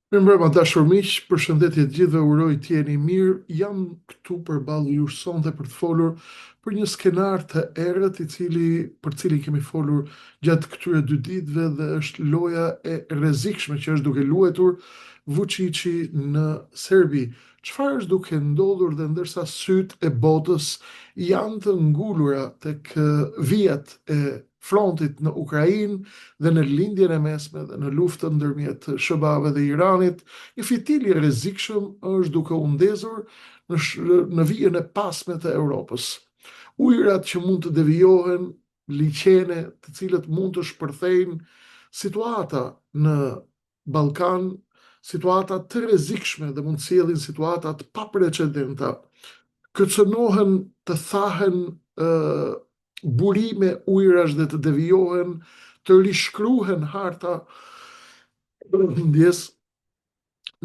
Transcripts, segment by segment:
Mirëmbrëma dashur miq, përshëndetje të gjithëve, uroj të jeni mirë. Jam këtu përballë jush sonte për të folur për një skenar të errët për cilin kemi folur gjatë këtyre dy ditëve dhe është loja e rrezikshme që është duke luajtur Vučići në Serbi. Çfarë është duke ndodhur dhe ndërsa sytë e botës janë të ngulura tek vijat e frontit në Ukrainë dhe në lindjen e mesme dhe në luftën ndërmjet SBA-ve dhe Iranit, një fitil i rrezikshëm është duke u ndezur në vijën e pasme të Europës. Ujërat që mund të devijohen, liqene të cilët mund të shpërthejnë situata në Ballkan, situata të rrezikshme dhe mund të sjellin situata të paprecedenta, kërcënohen, të thahen burime ujërash dhe të devijohen, të rishkruhen harta ndjes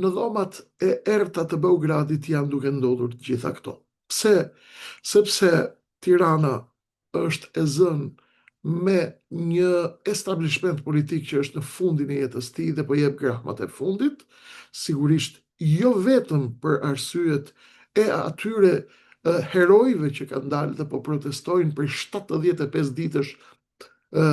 në dhomat e errta të Beogradit janë duke ndodhur të gjitha këto. Pse? Sepse Tirana është e zënë me një establishment politik që është në fundin e jetës tij dhe po jep grahmat e fundit, sigurisht jo vetëm për arsyet e atyre herojve që kanë dalë dhe po protestojnë për 75 ditësh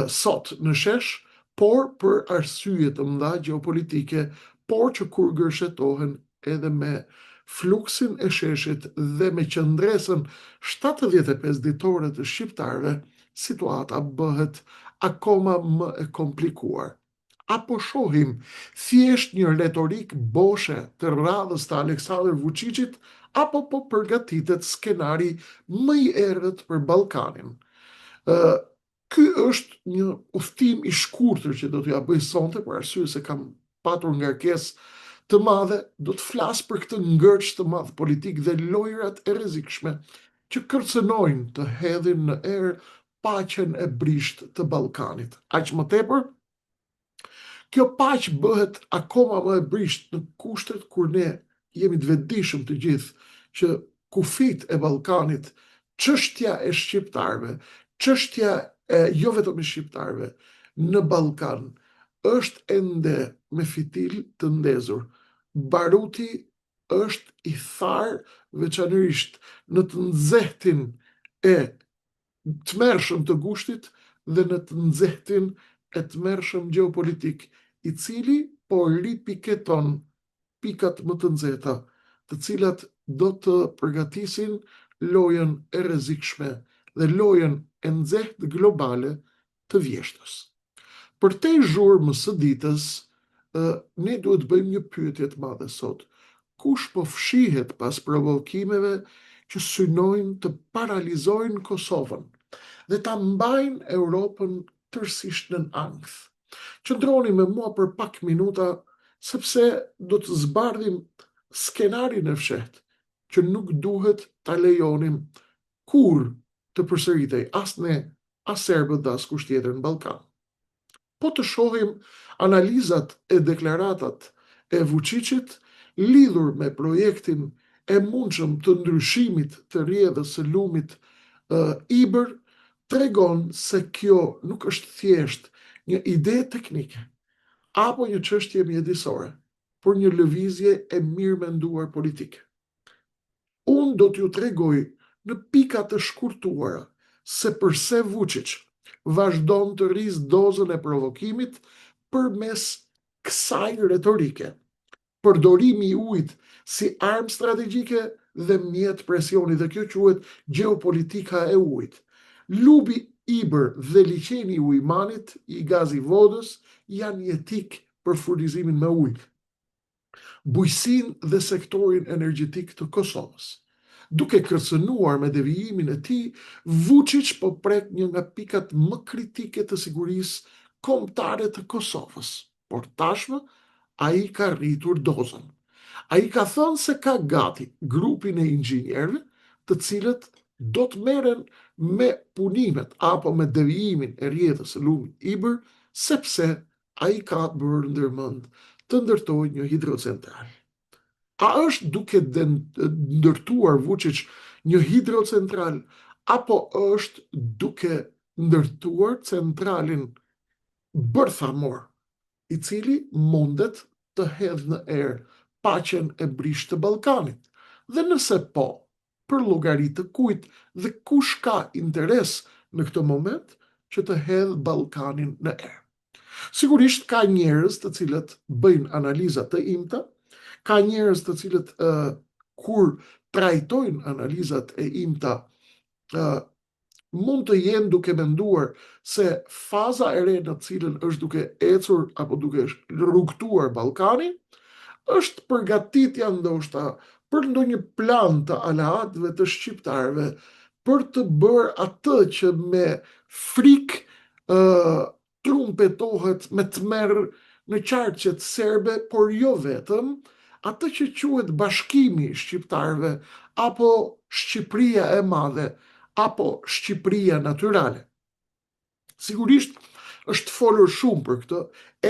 sot në shesh, por për arsye të mëdha gjeopolitike, por që kur gërshetohen edhe me fluksin e sheshit dhe me qëndresën 75 ditore të shqiptarëve, situata bëhet akoma më e komplikuar. Apo shohim thjesht një retorik boshe të radhës të Aleksandr Vučićit, apo po përgatitet skenari më i errët për Ballkanin. Ky është një udhtim i shkurtër që do t'ja bëj sonte, për arsye se kam patur ngarkesë të madhe, do të flas për këtë ngërç të madh politik dhe lojrat e rrezikshme që kërcënojnë të hedhin në erë paqen e brisht të Ballkanit. Aq më tepër, kjo paqë bëhet akoma më e brisht në kushtet kur ne jemi të vetëdijshëm të gjithë që kufit e Ballkanit, çështja e shqiptarëve, çështja jo vetëm e shqiptarëve në Ballkan është ende me fitil të ndezur. Baruti është i tharë veçanërisht në të nxehtin e tmerrshëm të gushtit dhe në të nxehtin e tmerrshëm gjeopolitik, i cili po ripiketon pikat më të nxehta, të cilat do të përgatisin lojën e rrezikshme dhe lojën e nxehtë globale të vjeshtës. Për te zhurmës së ditës, ne duhet bëjmë një pyetje të madhe sot. Kush po fshihet pas provokimeve që synojnë të paralizojnë Kosovën dhe ta mbajnë Europën tërësisht në ankth? Qëndroni me mua për pak minuta, sepse do të zbardhim skenarin e fshehtë që nuk duhet ta lejonim kur të përsëritej as ne, as serbët dhe as kush tjetër në Ballkan. Po të shohim analizat e deklaratat e Vučićit lidhur me projektin e mundshëm të ndryshimit të rrjedhës së lumit Iber, tregon se kjo nuk është thjesht një ide teknike apo një çështje mjedisore, por një lëvizje e mirë menduar politike. Unë do t'ju tregoj në pika të shkurtuara se përse Vučić vazhdon të rrizë dozën e provokimit përmes kësaj retorike. Përdorimi i ujit si armë strategjike dhe mjet presioni, dhe kjo quhet gjeopolitika e ujit. Lubi Iber dhe liqeni i Ujmanit, i gazi vodës, janë jetik për furnizimin me ujë, bujqësinë dhe sektorin energjetik të Kosovës. Duke kërcënuar me devijimin e tij, Vučić po prek një nga pikat më kritike të sigurisë kombëtare të Kosovës, por tashmë ai ka rritur dozën. Ai ka thënë se ka gati grupin e inxhinierëve, të cilët do të merren me punimet apo me devijimin e rrjedhës së lumit Iber, sepse ai ka bërë ndërmend të ndërtojë një hidrocentral. A është duke ndërtuar Vučić një hidrocentral, apo është duke ndërtuar centralin bërthamor, i cili mundet të hedhë në erë paqen e brisht të Ballkanit? Dhe nëse po, për llogari të kujt dhe kush ka interes në këtë moment që të hedhë Ballkanin në erë? Sigurisht ka njerëz të cilët bëjnë analiza të imta, ka njerëz të cilët kur trajtojnë analizat e imta mund të jenë duke menduar se faza e re në cilën është duke ecur apo duke rrugtuar Ballkani është përgatitja ndoshta për ndonjë plan të aleatëve të shqiptarëve për të bërë atë që me frikë trumpetohet me tmerr në qarqet serbe, por jo vetëm, atë që quhet Bashkimi i Shqiptarëve apo Shqipëria e Madhe apo Shqipëria Natyrale. Sigurisht është folur shumë për këtë,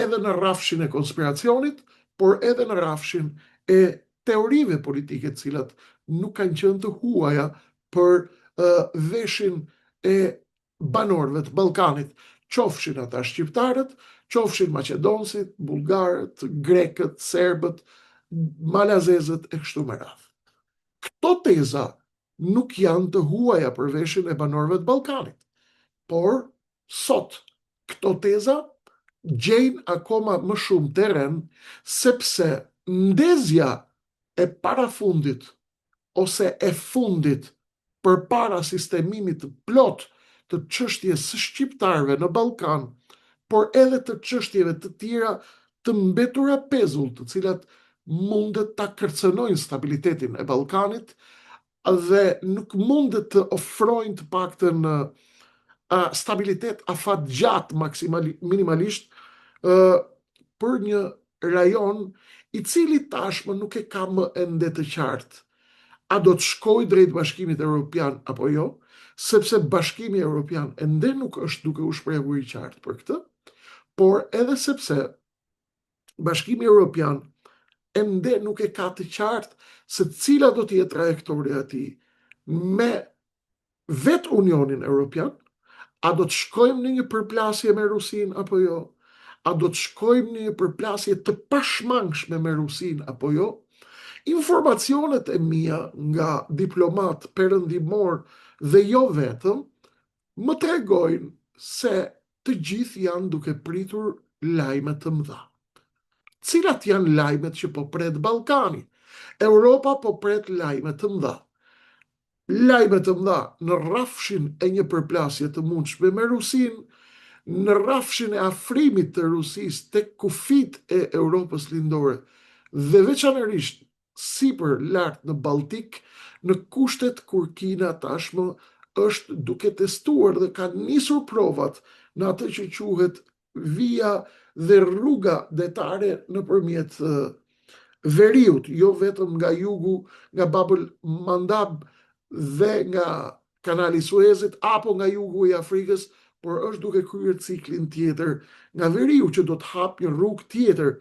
edhe në rrafshin e konspiracionit, por edhe në rrafshin e teorive politike të cilat nuk kanë qenë të huaja për veshin e banorëve të Ballkanit, qofshin ata shqiptarët, qofshin maqedonësit, bullgarët, grekët, serbët, malazezët e kështu me radhë. Këto teza nuk janë të huaja për veshin e banorëve të Ballkanit, por sot këto teza gjejnë akoma më shumë terren sepse ndezja e parafundit ose e fundit përpara sistemimit të plot të çështjes së shqiptarëve në Ballkan, por edhe të çështjeve të tjera të mbetura pezull, të cilat mundet ta kërcënojnë stabilitetin e Ballkanit dhe nuk mundet të ofrojnë të paktën stabilitet afatgjat minimalisht për një rajon i cili tashmë nuk e ka më ende të qartë a do të shkoj drejt Bashkimit Evropian apo jo, sepse Bashkimi Evropian ende nuk është duke u shprehur i qartë për këtë, por edhe sepse Bashkimi Evropian ende nuk e ka të qartë se cila do të jetë trajektoria e tij me vetë Unionin Evropian, a do të shkojmë në një përplasje me Rusin apo jo, a do të shkojmë në një përplasje të pashmangshme me Rusin apo jo. Informacionet e mia nga diplomat perëndimor dhe jo vetëm më tregojnë se të gjithë janë duke pritur lajme të mëdha. Cilat janë lajmet që po pret Ballkani? Europa po pret lajme të mëdha. Lajme të mëdha në rrafshin e një përplasje të mundshme me Rusin, në rrafshin e afrimit të Rusisë tek kufit e Europës lindore dhe veçanërisht sipër lart në Baltik, në kushtet kur Kina tashmë është duke testuar dhe ka nisur provat në atë që quhet vija dhe rruga detare nëpërmjet veriut, jo vetëm nga jugu, nga Bab el Mandab dhe nga Kanali i Suezit apo nga jugu i Afrikës, por është duke kryer ciklin tjetër nga veriu që do të hap një rrugë tjetër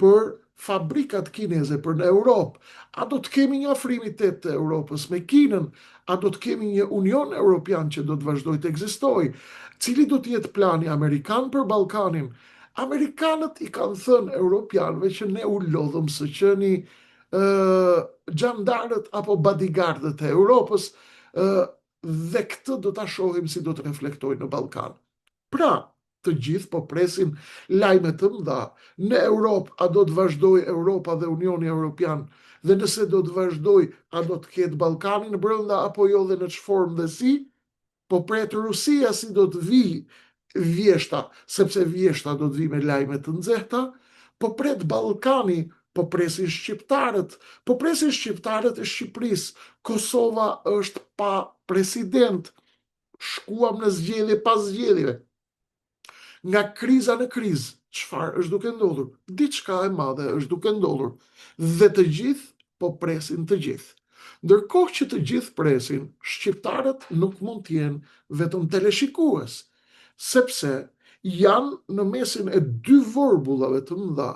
për fabrikat kineze për në Europë. A do të kemi një afrimitet të Europës me Kinën? A do të kemi një Union Evropian që do të vazhdojë të ekzistojë? Cili do të jetë plani amerikan për Ballkanin? Amerikanët i kanë thënë europianëve që ne u lodhëm së qeni xhandarët apo bodyguardët e Europës dhe këtë do ta shohim si do të reflektojë në Ballkan. Pra, të gjithë po presin lajme të mëdha. Në Europë a do të vazhdojë Europa dhe Unioni Evropian, dhe nëse do të vazhdojë, a do të ketë Ballkanin brenda apo jo dhe në çfarë formë dhe si? Po pret Rusia si do të vjeshta, sepse vjeshta do të vi me lajme të nxehta, po pret Ballkani, po presin shqiptarët e Shqipërisë. Kosova është pa president. Shkuam në zgjedhje pas zgjedhjeve. Nga kriza në krizë, çfarë është duke ndodhur? Diçka e madhe është duke ndodhur dhe të gjithë po presin të gjithë. Ndërkohë që të gjithë presin, shqiptarët nuk mund të jenë vetëm teleshikues, sepse janë në mesin e dy vorbullave të mëdha,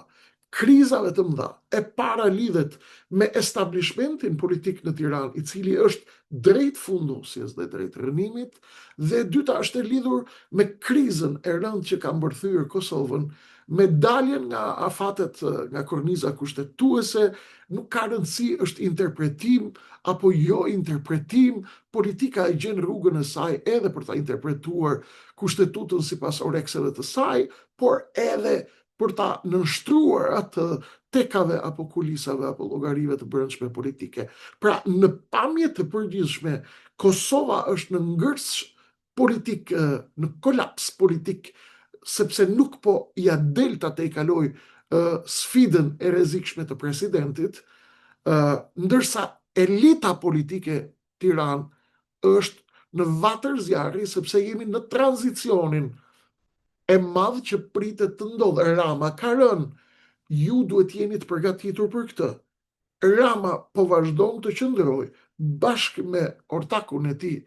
krizave të mëdha. E para lidhet me establishmentin politik në Tiranë, i cili është drejt fundosjes dhe drejt rënimit, dhe e dyta është e lidhur me krizën e rëndë që ka mbërthyer Kosovën me daljen nga afatet nga korniza kushtetuese, nuk ka rëndësi është interpretim apo jo interpretim, politika e gjen rrugën e saj edhe për ta interpretuar kushtetutën sipas orekseve të saj, por edhe për ta nënshtruar atë tekave apo kulisave apo llogarive të brendshme politike. Pra, në pamje të përgjithshme, Kosova është në ngërç politik, në kolaps politik, sepse nuk po ja delta të i kaloj sfidën e rrezikshme të presidentit, ndërsa elita politike Tiranë është në vatër zjarri, sepse jemi në tranzicionin e madh që pritet të ndodhë. Rama ka rënë, ju duhet jeni të përgatitur për këtë. Rama po vazhdon të qëndroj bashkë me ortakun e tij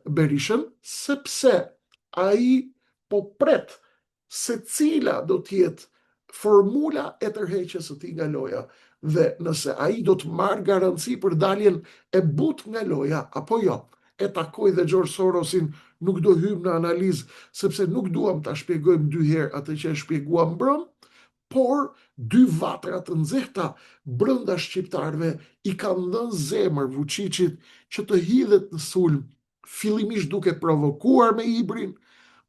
Berishën, sepse ai po pret se cila do t'jetë formula e tërheqjes së tij nga loja, dhe nëse ai do të marrë garanci për daljen e butë nga loja apo jo. E takoj dhe George Sorosin, nuk do hym në analizë, sepse nuk duam ta shpjegojmë dy herë atë që e shpjeguam brëm, por dy vatra të nxehta brenda shqiptarëve i kanë dhënë zemër Vučićit që të hidhet në sulm, fillimisht duke provokuar me Ibrin,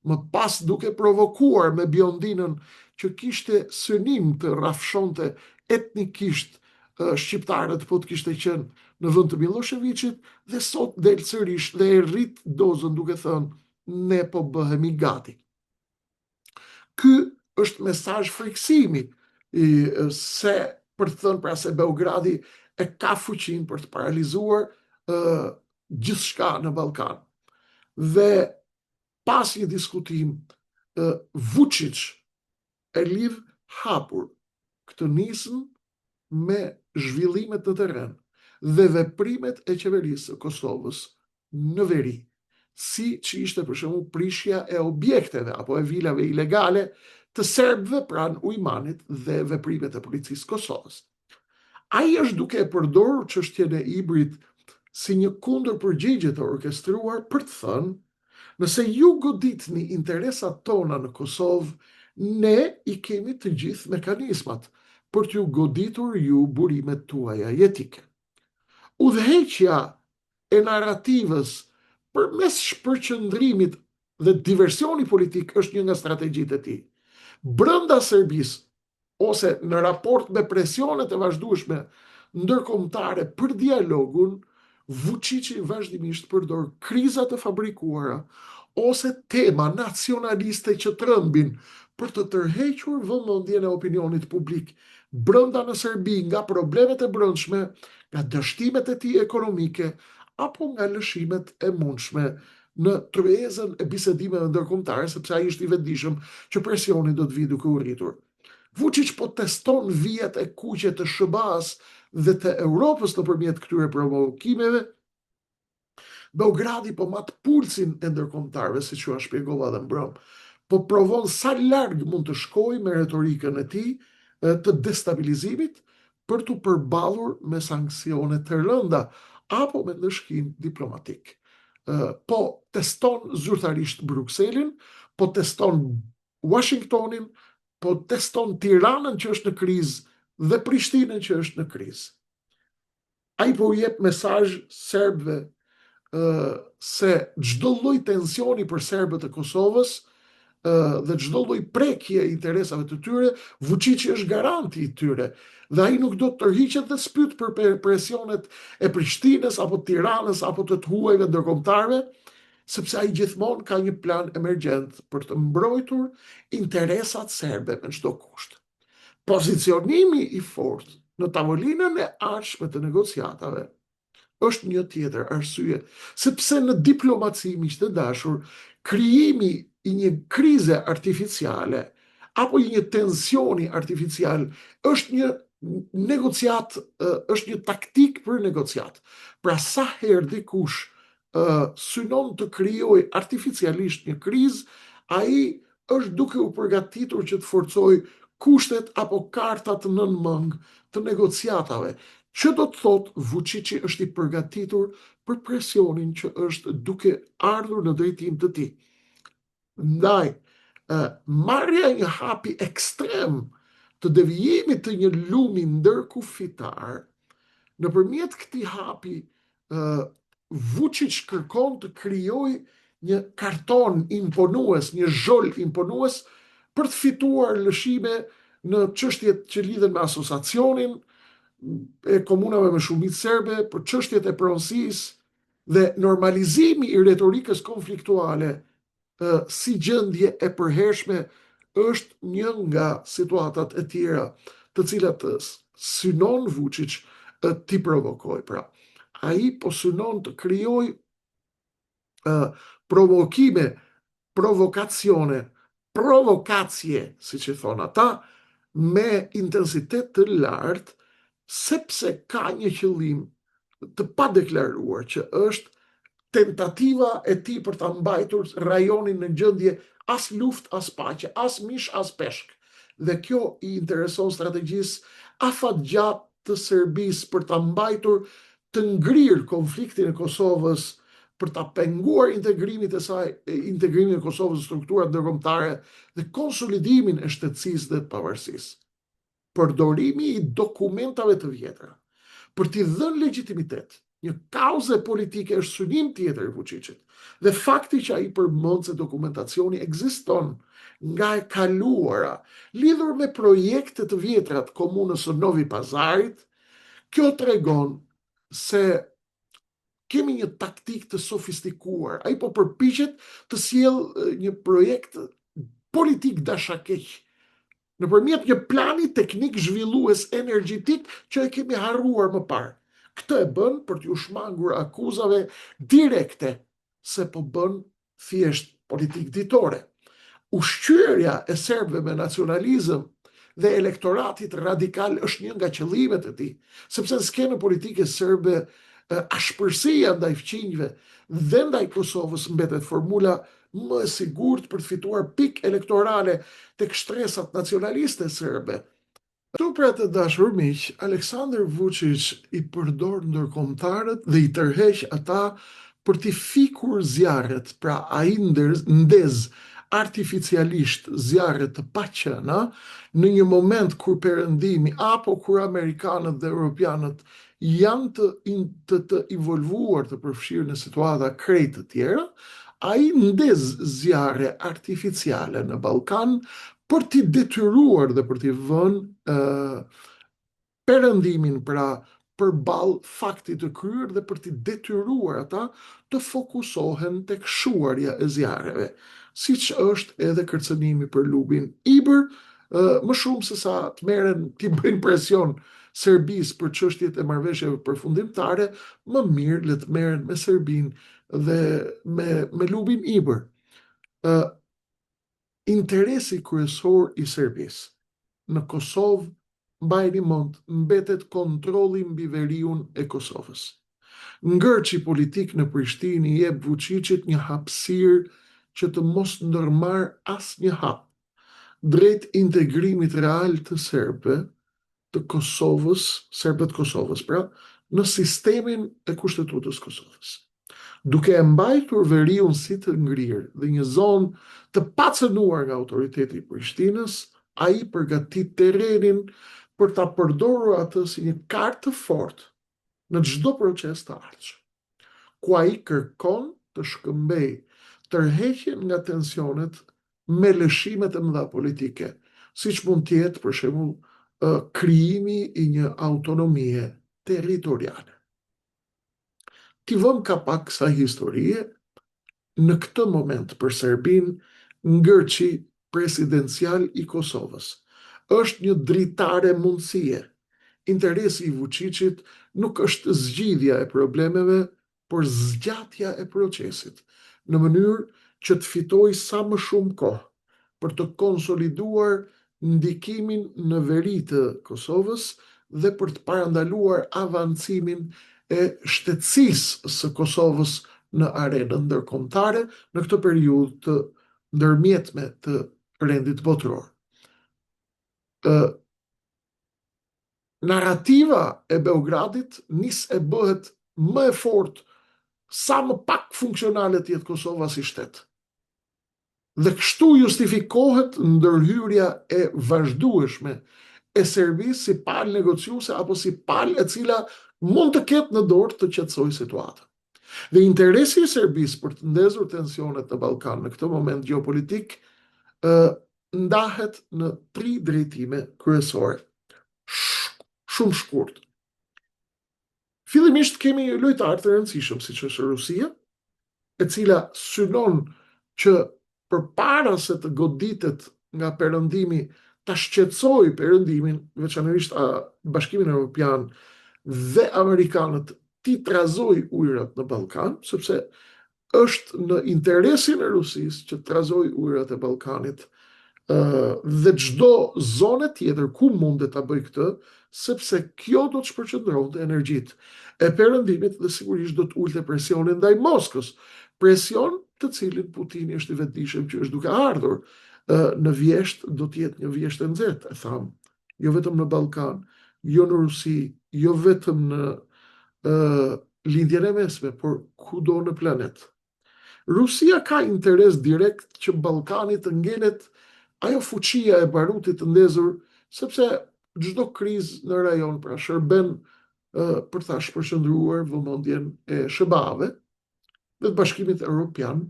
më pas duke provokuar me Biondinën, që kishte synim të rrafshonte etnikisht shqiptarët, po të kishte qenë në vend të Miloševićit, dhe sot del sërish dhe e rrit dozën duke thënë ne po bëhemi gati. Ky është mesazh friksimi, se për të thënë pra se Beogradi e ka fuqinë për të paralizuar gjithçka në Ballkan. Dhe pas një diskutim, Vučić e lidh hapur këtë nismë me zhvillimet në terren dhe veprimet e qeverisë së Kosovës në veri, si që ishte për shembull prishja e objekteve apo e vilave ilegale të serbëve pranë Ujmanit dhe veprimet e policisë Kosovës. Ai është duke e përdorur çështjen e Ibrit si një kundërpërgjigje të orkestruar për të thënë, nëse ju goditni interesat tona në Kosovë, ne i kemi të gjithë mekanizmat për t'ju goditur ju burimet tuaja jetike. Udhëheqja e narrativës përmes shpërqendrimit dhe diversioni politik është një nga strategjitë e tij. Brenda Serbisë, ose në raport me presionet e vazhdueshme ndërkombëtare për dialogun, Vučići vazhdimisht përdor kriza të fabrikuara ose tema nacionaliste që trembin për të tërhequr vëmendjen e opinionit publik brenda në Serbi nga problemet e brendshme, nga dështimet e tij ekonomike apo nga lëshimet e mundshme në tryezën e bisedimeve ndërkombëtare, sepse ai është i vetëdijshëm që presioni do të vijë duke u rritur. Vučić po teston vijat e kuqe të SBA-s dhe të Europës nëpërmjet këtyre provokimeve. Beogradi po mat pulsin e ndërkombëtarëve, siç ju shpjegova edhe mbrëm, po provon sa larg mund të shkojë me retorikën e tij të destabilizimit për të përballur me sanksione të rënda apo me ndëshkim diplomatik. Po teston zyrtarisht Brukselin, po teston Washingtonin, po teston Tiranën që është në krizë dhe Prishtinën që është në krizë. Ai po jep mesazh serbëve se çdo lloj tensioni për serbët e Kosovës dhe çdo lloj prekje interesave të tyre, Vučići është garanti i tyre, dhe ai nuk do të tërhiqet dhe spyt për presionet e Prishtinës apo Tiranës apo të huajve ndërkombëtarëve, sepse ai gjithmonë ka një plan emergjent për të mbrojtur interesat serbe me çdo kusht. Pozicionimi i fortë në tavolinën e ardhshme të negociatave është një tjetër arsye, sepse në diplomaci, miq të dashur, krijimi i një krize artificiale apo i një tensioni artificial është një negociat, është një taktik për negociat. Pra sa herë dikush synon të krijojë artificialisht një krizë, ai është duke u përgatitur që të forcojë kushtet apo kartat nënmëng të negociatave, që do të thotë Vučići është i përgatitur për presionin që është duke ardhur në drejtim të tij. Ndaj, marrja një hapi ekstrem të devijimit të një lumi ndërkufitar, nëpërmjet këtij hapi, Vučić kërkon të krijojë një karton imponues, një zhol imponues për të fituar lëshime në çështjet që lidhen me asociacionin e komunave me shumicë serbe, për çështjet e pronësisë dhe normalizimi i retorikës konfliktuale si gjendje e përhershme është një nga situatat e tjera të cilat synon Vučić t'i provokoj. Pra, ai po synon të krijoj provokime, provokacije, siç i thon ata, me intensitet të lartë, sepse ka një qëllim të padeklaruar që është tentativa e tij për ta mbajtur rajonin në gjendje as luftë as paqe, as mish as peshk. Dhe kjo i intereson strategjisë afatgjatë të Serbisë për ta mbajtur të ngrirë konfliktin e Kosovës, për ta penguar integrimin e Kosovës në strukturat ndërkombëtare dhe konsolidimin e shtetësisë dhe të pavarësisë. Përdorimi i dokumentave të vjetra për t'i dhënë legjitimitet një kauze politike është synim tjetër i Vučićit. Dhe fakti që ai përmend se dokumentacioni ekziston nga e kaluara, lidhur me projekte të vjetra të komunës së Novi Pazarit, kjo tregon se kemi një taktik të sofistikuar. Ai po përpiqet të sjellë një projekt politik dashakeq nëpërmjet një plani teknik zhvillues energjetik që e kemi harruar më parë. Këtë e bën për t'ju shmangur akuzave direkte se po bën thjesht politik ditore. Ushqyerja e serbëve me nacionalizëm dhe elektoratit radikal është një nga qëllimet e tij, sepse në skenën politike serbe ashpërsia ndaj fqinjve dhe ndaj Kosovës mbetet formula më e sigurt për të fituar pikë elektorale tek shtresat nacionaliste serbe. Këtu pra të dashur miq, Aleksandar Vučić i përdor ndërkombëtarët dhe i tërheq ata për t'i fikur zjarret, pra ai ndez artificialisht zjarret të paqëna në një moment kur perëndimi apo kur amerikanët dhe europianët janë të involvuar, të përfshirë në situata krejt të tjera, ai ndez zjarre artificiale në Ballkan për t'i detyruar dhe për t'i vënë perëndimin pra përballë faktit të kryer dhe për t'i detyruar ata të fokusohen tek shuarja e zjarreve, siç është edhe kërcënimi për lumin Ibër, më shumë se sa të merren t'i bëjnë presion Serbisë për çështjet e marrëveshjeve përfundimtare, më mirë le të merren me Serbinë dhe me lumin Ibër. Interesi kryesor i Serbisë në Kosovë, mbajini mend, mbetet kontrolli mbi veriun e Kosovës. Ngërçi politik në Prishtinë i jep Vučićit një hapësirë që të mos ndërmarr asnjë hap drejt integrimit real të serbëve të Kosovës, pra, në sistemin e kushtetutës Kosovës. Duke e mbajtur veriun si të ngrirë dhe një zonë të pacënuar nga autoriteti i Prishtinës, ai përgatit terrenin për ta përdorur atë si një kartë të fortë në çdo proces të ardhshëm, ku ai kërkon të shkëmbejë tërheqjen nga tensionet me lëshimet e mëdha politike, siç mund të jetë për shembull krijimi i një autonomie territoriale. T'i vëm ka pak kësaj historie, në këtë moment për Serbinë, ngërçi presidencial i Kosovës është një dritare mundësie. Interesi i Vučićit nuk është zgjidhja e problemeve, por zgjatja e procesit, në mënyrë që të fitojë sa më shumë kohë për të konsoliduar ndikimin në veri të Kosovës dhe për të parandaluar avancimin e shtetësisë së Kosovës në arenën ndërkombëtare në këtë periudhë të ndërmjetme të rendit botror. Narrativa e Beogradit nis e bëhet më e fortë sa më pak funksionale të jetë Kosova si shtet. Dhe kështu justifikohet ndërhyrja e vazhdueshme e Serbisë si palë negociuese apo si palë e cila mund të ketë në dorë të qetësojë situatën. Dhe interesi i Serbisë për të ndezur tensionet në Ballkan në këtë moment gjeopolitik ndahet në 3 drejtime kryesore. Shumë shkurt. Fillimisht kemi lojtarë të rëndësishëm siç është Rusia, e cila synon që përpara se të goditet nga perëndimi ta shqetësojë perëndimin, veçanërisht Bashkimin Evropian dhe amerikanët ti trazoj ujërat në Ballkan, sepse është në interesin e Rusisë që trazoj ujërat e Ballkanit dhe çdo zonë tjetër ku mundet ta bëj këtë, sepse kjo do të shpërqendronte energjitë e perëndimit dhe sigurisht do të ulte presionin ndaj Moskës, presion të cilin Putini është i vetëdijshëm që është duke ardhur në vjesht, do të jetë një vjesht e nxehtë, e tham, jo vetëm në Ballkan, jo në Rusi, jo vetëm në lindjen e mesme, por kudo në planet. Rusia ka interes direkt që Ballkani të ngjelet ajo fuqia e barutit të ndezur, sepse çdo krizë në rajon pra shërben për ta shpërqendruar vëmendjen e SBA-ve dhe të Bashkimit Evropian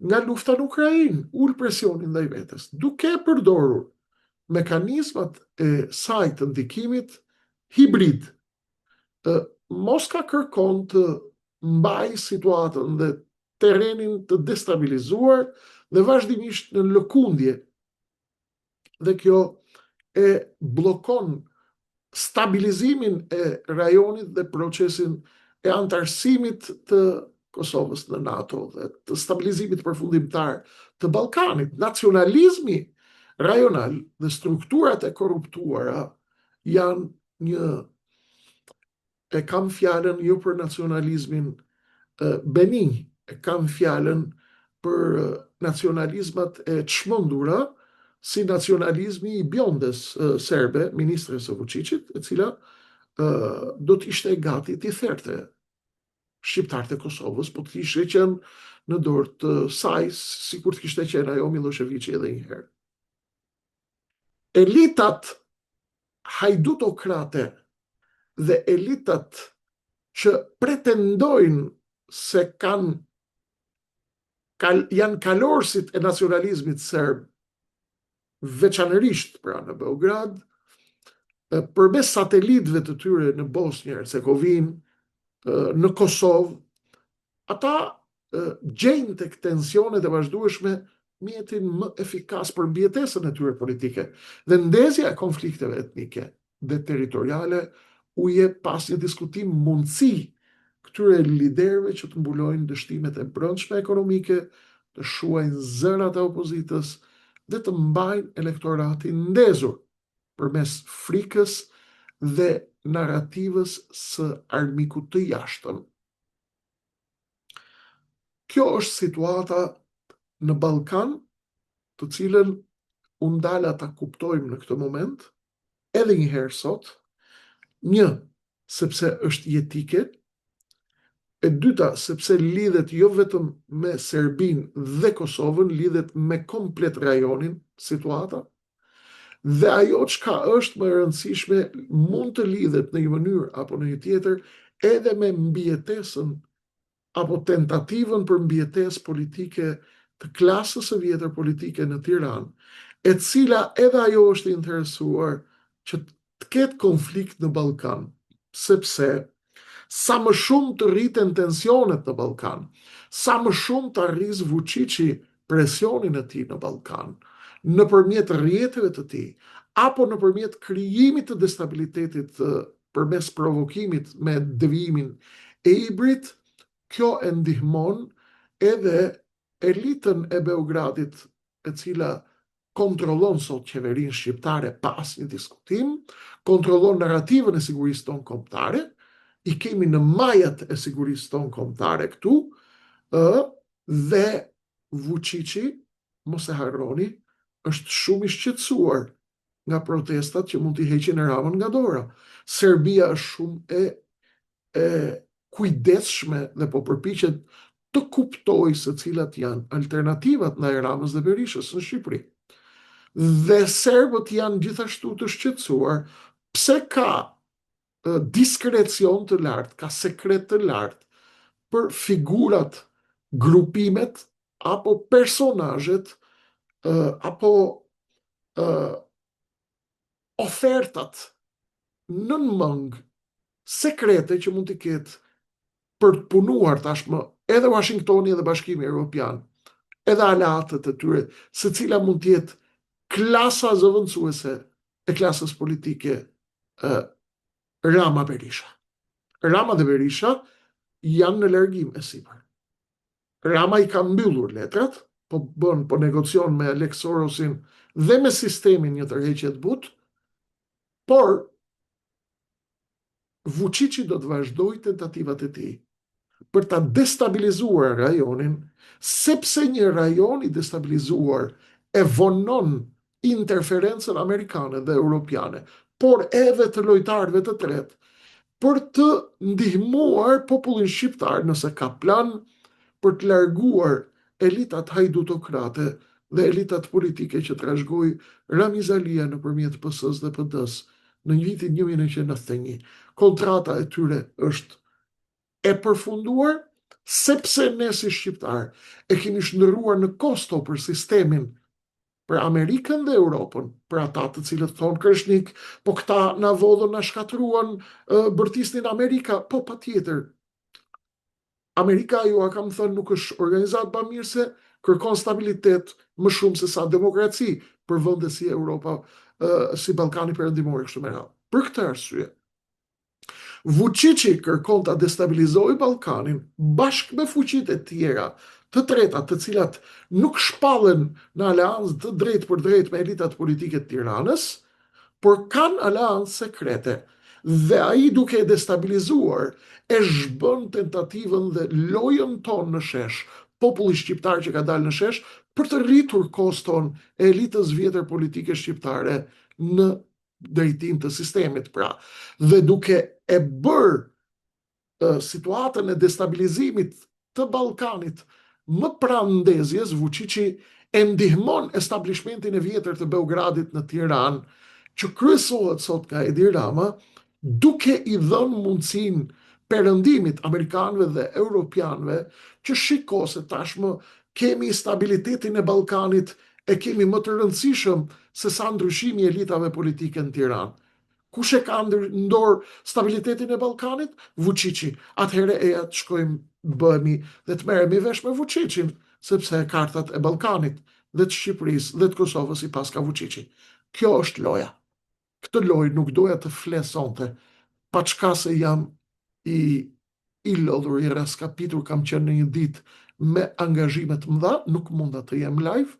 nga lufta në Ukrainë, ul presionin ndaj vetes, duke përdorur mekanizmat e saj të ndikimit hibrid. Moska kërkon të mbaj situatën dhe terrenin të destabilizuar dhe vazhdimisht në lëkundje. Dhe kjo e blokon stabilizimin e rajonit dhe procesin e antarësimit të Kosovës në NATO dhe të stabilizimit përfundimtar të Ballkanit. Nacionalizmi rajonal dhe strukturat e korruptuara janë një, e kam fjalën jo për nacionalizmin benign, e kam fjalën për nacionalizmat e çmendura, si nacionalizmi i bjondes serbe, ministres së Vučićit, e cila do të ishte gati t'i therte shqiptarët e Kosovës, po të ishte qenë në dorë të saj, sikur të kishte qenë ajo Miloševići edhe një herë. Elitat hajdutokrate dhe elitat që pretendojnë se janë kalorësit e nacionalizmit serb, veçanërisht pra në Beograd, përmes satelitëve të tyre në Bosnjë Hercegovinë, në Kosovë, ata gjejnë tek tensionet e vazhdueshme mjetin më efikas për mbjetesën e tyre politike. Dhe ndezja e konflikteve etnike dhe territoriale u jep pas një diskutim mundësi këtyre liderëve që të mbulojnë dështimet e brendshme ekonomike, të shuajnë zërat e opozitës dhe të mbajnë elektoratin ndezur përmes frikës dhe narrativës së armikut të jashtëm. Kjo është situata në Ballkan, të cilën u ndala ta kuptojmë në këtë moment, edhe një herë sot, një, sepse është jetike, e dyta, sepse lidhet jo vetëm me Serbinë dhe Kosovën, lidhet me komplet rajonin situata, dhe ajo çka është më e rëndësishme mund të lidhet në një mënyrë apo në një tjetër edhe me mbijetesën apo tentativën për mbijetesë politike të klasës së vjetër politike në Tiranë, e cila edhe ajo është interesuar që të ketë konflikt në Ballkan, sepse sa më shumë të rriten tensionet në Ballkan, sa më shumë të arrisë Vučići presionin e tij në Ballkan, nëpërmjet rrjeteve të tij, apo nëpërmjet krijimit të destabilitetit përmes provokimit me devijimin e hibrid, kjo e ndihmon edhe elitën e Beogradit, e cila kontrollon sot qeverinë shqiptare pas një diskutim, kontrollon narrativën e sigurisë tonë kombëtare, i kemi në majat e sigurisë tonë kombëtare këtu, dhe Vučići, mos e harroni, është shumë i shqetësuar nga protestat që mund t'i heqin Ramën nga dora. Serbia është shumë e kujdesshme dhe po përpiqet të kuptoj se cilat janë alternativat ndaj Ramës dhe Berishës në Shqipëri. Dhe serbët janë gjithashtu të shqetësuar pse ka diskrecion të lartë, ka sekret të lartë për figurat, grupimet apo personazhet apo ofertat nën mëng sekrete që mund të ketë për të punuar tashmë edhe Washingtoni edhe Bashkimi Evropian, edhe alatët e tyre, se cila mund të jetë klasa zëvendësuese e klasës politike Rama Berisha. Rama dhe Berisha janë në largim e sipër. Rama i ka mbyllur letrat, po negocion me Alex Sorosin dhe me sistemin një tërheqje të butë, por Vučići do të vazhdojë tentativat e tij për ta destabilizuar rajonin, sepse një rajon i destabilizuar e vonon interferencën amerikane dhe europiane, por edhe të lojtarëve të tretë, për të ndihmuar popullin shqiptar nëse ka plan për të larguar elitat hajdutokrate dhe elitat politike që trashëgoi Ramizalia nëpërmjet PS-s dhe PD-s në vitin 1991. Kontrata e tyre është e përfunduar, sepse ne si shqiptar e kemi shndërruar në kosto për sistemin, për Amerikën dhe Europën, për ata të cilët thonë Kreshnik, po këta na vodhën, na shkatruan, bërtisnin Amerika, po patjetër. Amerika, ju a kam thënë, nuk është organizat bamirëse, kërkon stabilitet më shumë se sa demokraci për vende si Europa, si Ballkani Perëndimor kështu me radhë. Për këtë arsye, Vučići kërkon ta destabilizojë Ballkanin bashkë me fuqitë e tjera të treta, të cilat nuk shpallen në aleancë të drejtë për drejtë me elitat politike të Tiranës, por kanë aleancë sekrete. Dhe ai duke e destabilizuar e zhbën tentativën dhe lojën tonë në shesh, populli shqiptar që ka dalë në shesh, për të rritur koston e elitës vjetër politike shqiptare në drejtim të sistemit, pra. Dhe duke e bërë situatën e destabilizimit të Ballkanit më pranë ndezjes, Vučići e ndihmon establishmentin e vjetër të Beogradit në Tiranë, që kryesohet sot nga Edi Rama, duke i dhënë mundësinë perëndimit amerikanëve dhe europianëve që shiko se tashmë kemi stabilitetin e Ballkanit e kemi më të rëndësishëm se sa ndryshimi i elitave politike në Tiranë. Kush e ka në dorë stabilitetin e Ballkanit? Vučići. Atëherë e atë shkojmë, bëhemi dhe të merremi vesh me Vučićin, sepse kartat e Ballkanit dhe të Shqipërisë dhe të Kosovës i pas ka Vučići. Kjo është loja. Këtë lojë nuk doja të flesonte, pa çka se jam i lodhur, i raskapitur, kam qenë në një ditë me angazhime të mëdha, nuk munda të jem live,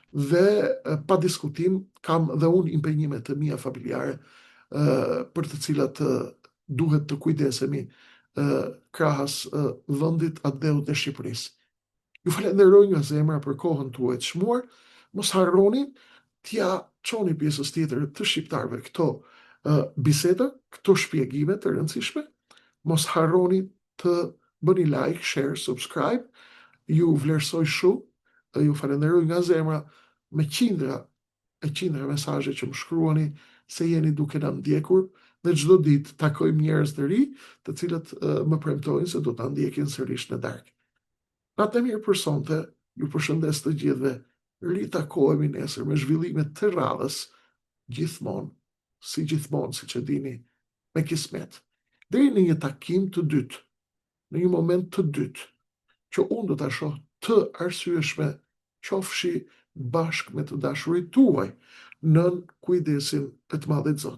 dhe pa diskutim kam dhe unë impenjime të mia familjare për të cilat duhet të kujdesemi krahas vendit atë dheut e Shqipërisë. Ju falenderoj nga zemra për kohën tuaj të çmuar. Mos harroni t'ja çoni pjesës tjetër të shqiptarëve këto biseda, këto shpjegime të rëndësishme. Mos harroni të bëni like, share, subscribe. Ju vlerësoj shumë, ju falenderoj nga zemra me qindra mesazhe që më shkruani se jeni duke na ndjekur, dhe çdo ditë takojmë njerëz të ri, të cilët më premtojnë se do ta ndjekin sërish në darkë. Natë e mirë për sonte, ju përshëndes të gjithëve, ritakohemi nesër me zhvillime të radhës, gjithmonë, siç e dini, me kismet. Deri në një takim të dytë, në një moment të dytë, që unë do ta shoh të arsyeshme, qofshi bashkë me të dashurit tuaj, nën kujdesin e të Madhit Zot.